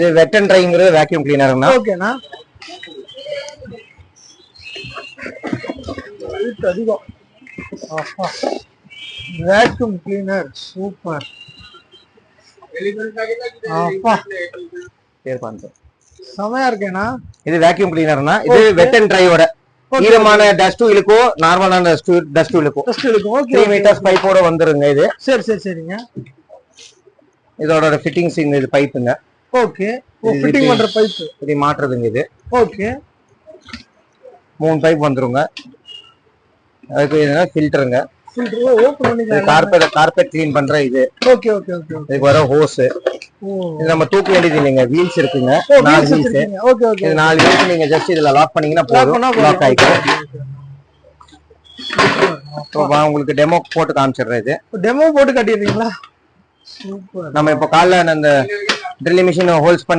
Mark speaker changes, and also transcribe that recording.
Speaker 1: இது வெட் and ட்ரைங்கிறது vacuum கிளீனர்னா.
Speaker 2: ஓகேண்ணா. அதிகம். Vacuum cleaner super. செமையா இருக்கேண்ணா.
Speaker 1: இது வேக்யூம் கிளீனர்னா. இது வெட் அண்ட் ட்ரையோட ஈரமான டஸ்ட் இழுக்கும், நார்மலான டஸ்ட் இழுக்கும். 3 மீட்டர்ஸ் பைப்போட வந்துருங்க இது.
Speaker 2: சரி சரி சரிங்க.
Speaker 1: இதோட ஃபிட்டிங்ஸ் இது பைப்புங்க.
Speaker 2: ஓகே. ஃபிட்டிங் பண்ற பைப்
Speaker 1: இது மாற்றுதுங்க இது.
Speaker 2: ஓகே.
Speaker 1: 3 பைப் வந்துருங்க. அதுக்கு என்ன ஃபில்டருங்க.
Speaker 2: ஃபில்டர் ஓபன் பண்ணிக்கலாம்.
Speaker 1: கார்பெட் க்ளீன் பண்ற இது.
Speaker 2: Okay okay okay.
Speaker 1: இதுக்கு வர ஹோஸ். இது நம்ம தூக்க வேண்டியது இல்லைங்க. வீல்ஸ் இருக்குங்க. 4 வீல்ஸ்.
Speaker 2: Okay okay.
Speaker 1: இது 4 வீல்ஸ் நீங்க ஜஸ்ட் இதுல லாக் பண்ணீங்கன்னா போதும். லாக் ஆயிடும். உங்களுக்கு டெமோ போட்டு காமிச்சிடுறேன். இது
Speaker 2: டெமோ போட்டு காட்டிடுறீங்களா? சூப்பர்.
Speaker 1: நம்ம இப்ப காலைல அந்த ட்ரில்லிங் மிஷின் ஹோல்ஸ் பண்ணி